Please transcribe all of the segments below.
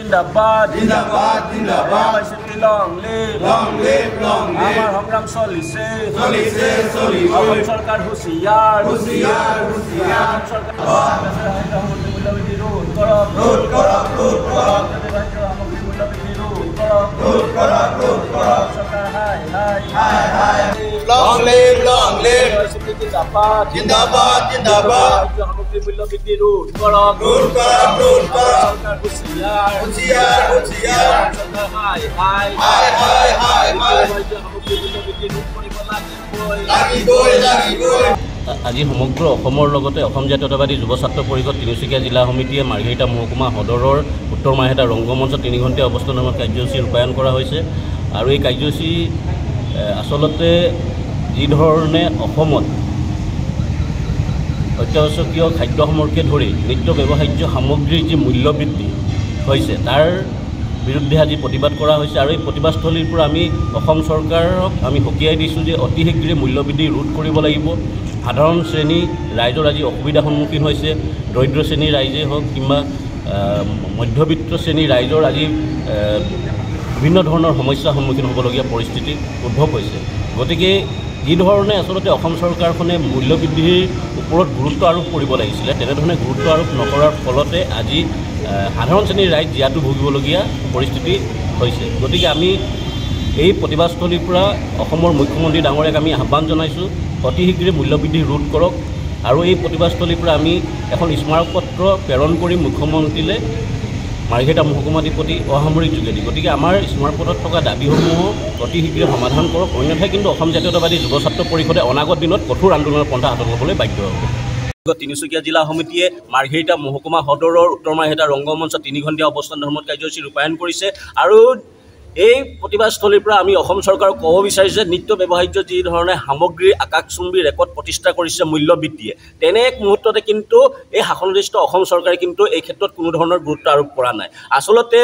জিন্দাবাদ জিন্দাবাদ জিন্দাবাদ লং লিভ আমাৰ সংগ্ৰাম চলিছে অসম চৰকাৰ হুঁচিয়াৰ অসম চৰকাৰ মূল্যবৃদ্ধি ৰোধ কৰক সামগ্ৰী মূল্যবৃদ্ধি ৰোধ কৰক চৰকাৰ হাই long live জিন্দাবাদ সামগ্ৰী মূল্যবৃদ্ধি ৰোধ কৰক চৰকাৰ হুঁচিয়াৰ চৰকাৰ হাই সামগ্ৰী মূল্যবৃদ্ধি ৰোধ কৰিব লাগিবই। আজি সমগ্ৰ অসমৰ লগতে অসম জাতীয়তাবাদী যুৱ ছাত্ৰ পৰিষদ তিনিচুকীয়া জিলা সমিতিয়ে মাৰ্ঘেৰিটা মহকুমা সদৰৰ উত্তৰ মাৰ্ঘেৰিটা ৰংগমঞ্চ 3 ঘণ্টীয়া অৱস্থান নামৰ কাৰ্যসূচী ৰূপায়ণ কৰা হৈছে। আৰু এই কাৰ্যসূচী আচলতে যি ধৰণে অসমত অত্যাৱশ্যকীয় খাদ্য সামগ্ৰীকে ধৰি নিত্য ব্যৱহাৰ্য সামগ্ৰীৰ যি মূল্যবৃদ্ধি হৈছে তাৰ বিৰুদ্ধে আজি প্ৰতিবাদ কৰা হৈছে। আৰু এই প্ৰতিবাদস্থলীৰ পৰা আমি অসম চৰকাৰক আমি সকীয়াই দিছোঁ যে অতি শীঘ্ৰে মূল্যবৃদ্ধি ৰোধ কৰিব লাগিব। সাধাৰণ শ্ৰেণী ৰাইজৰ আজি অসুবিধাৰ সন্মুখীন হৈছে। দৰিদ্ৰ শ্ৰেণীৰ ৰাইজেই হওক কিংবা মধ্যবিত্ত শ্ৰেণীৰ ৰাইজৰ আজি বিভিন্ন ধৰণৰ সমস্যাৰ সন্মুখীন হ'বলগীয়া পৰিস্থিতি উদ্ভৱ হৈছে। গতিকে যি ধৰণে আচলতে অসম চৰকাৰখনে মূল্যবৃদ্ধিৰ ওপৰত গুৰুত্ব আৰোপ কৰিব লাগিছিলে তেনেধৰণে গুৰুত্ব আৰোপ নকৰাৰ ফলতে আজি সাধাৰণ শ্ৰেণীৰ ৰাইজ জীয়াতু ভুগিবলগীয়া পৰিস্থিতি হৈছে। গতিকে আমি এই প্ৰতিবাদস্থলীৰ পৰা অসমৰ মুখ্যমন্ত্ৰী ডাঙৰীয়াক আমি আহ্বান জনাইছোঁ অতি শীঘ্ৰে মূল্যবৃদ্ধি ৰোধ কৰক। আৰু এই প্ৰতিবাদস্থলীৰ পৰা আমি এখন স্মাৰকপত্ৰ প্ৰেৰণ কৰিম মুখ্যমন্ত্ৰীলৈ মাৰ্ঘেৰিটা মহকুমাধিপতি অসামৰিক যোগেদি। গতিকে আমাৰ স্মাৰকপত্ৰত থকা দাবীসমূহ অতি শীঘ্ৰে সমাধান কৰক, অন্যথাই কিন্তু অসম জাতীয়তাবাদী যুৱ ছাত্ৰ পৰিষদে অনাগত দিনত কঠোৰ আন্দোলনৰ পন্থা হাতত ল'বলৈ বাধ্য হ'ব। তিনিচুকীয়া জিলা সমিতিয়ে মাৰ্ঘেৰিটা মহকুমা সদৰৰ উত্তৰ মাৰ্ঘেৰিটা ৰংগমঞ্চ 3 ঘণ্টীয়া অৱস্থান ধৰ্মত কাৰ্যসূচী ৰূপায়ণ কৰিছে। আৰু এই প্ৰতিবাদস্থলীৰ পৰা আমি অসম চৰকাৰক ক'ব বিচাৰিছোঁ যে নিত্য ব্যৱহাৰ্য যি ধৰণে সামগ্ৰীৰ আকাশচুম্বী ৰেকৰ্ড প্ৰতিষ্ঠা কৰিছে মূল্যবৃদ্ধিয়ে, তেনে এক মুহূৰ্ততে কিন্তু এই শাসনাধিষ্ঠ অসম চৰকাৰে কিন্তু এই ক্ষেত্ৰত কোনো ধৰণৰ গুৰুত্ব আৰোপ কৰা নাই। আচলতে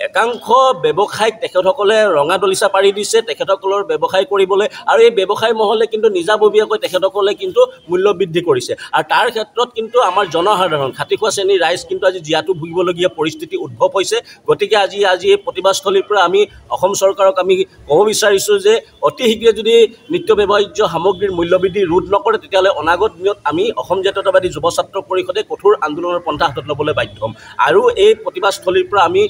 একাংশ ব্যৱসায়িক তেখেতসকলে ৰঙা দলিচা পাৰি দিছে তেখেতসকলৰ ব্যৱসায় কৰিবলৈ, আৰু এই ব্যৱসায় মহলে কিন্তু নিজাববীয়াকৈ তেখেতসকলে কিন্তু মূল্যবৃদ্ধি কৰিছে। আৰু তাৰ ক্ষেত্ৰত কিন্তু আমাৰ জনসাধাৰণ খাতি খোৱা শ্ৰেণীৰ ৰাইজ কিন্তু আজি জীয়াতু ভুগিবলগীয়া পৰিস্থিতি উদ্ভৱ হৈছে। গতিকে আজি এই প্ৰতিবাদস্থলীৰ পৰা আমি অসম চৰকাৰক আমি ক'ব বিচাৰিছোঁ যে অতি শীঘ্ৰে যদি নিত্য ব্যৱহাৰ্য সামগ্ৰীৰ মূল্যবৃদ্ধি ৰোধ নকৰে তেতিয়াহ'লে অনাগত দিনত আমি অসম জাতীয়তাবাদী যুৱ ছাত্ৰ পৰিষদে কঠোৰ আন্দোলনৰ পন্থা হাতত ল'বলৈ বাধ্য হ'ম। আৰু এই প্ৰতিবাদস্থলীৰ পৰা আমি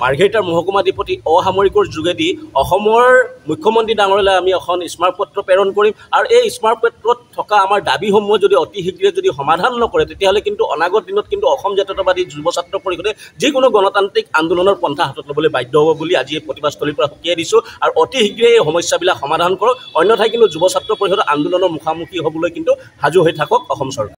মাৰ্ঘেৰিটাৰ মহকুমাধিপতি অসামৰিকৰ যোগেদি অসমৰ মুখ্যমন্ত্ৰী ডাঙৰীয়ালৈ আমি এখন স্মাৰকপত্ৰ প্ৰেৰণ কৰিম। আৰু এই স্মাৰকপত্ৰত থকা আমাৰ দাবীসমূহ যদি অতি শীঘ্ৰে যদি সমাধান নকৰে তেতিয়াহ'লে কিন্তু অনাগত দিনত কিন্তু অসম জাতীয়তাবাদী যুৱ ছাত্ৰ পৰিষদে যিকোনো গণতান্ত্ৰিক আন্দোলনৰ পন্থা হাতত ল'বলৈ বাধ্য হ'ব বুলি আজি এই প্ৰতিবাদস্থলীৰ পৰা সকীয়াই দিছোঁ। আৰু অতি শীঘ্ৰে এই সমস্যাবিলাক সমাধান কৰক, অন্যথাই কিন্তু যুৱ ছাত্ৰ পৰিষদৰ আন্দোলনৰ মুখামুখি হ'বলৈ কিন্তু সাজু হৈ থাকক অসম চৰকাৰ।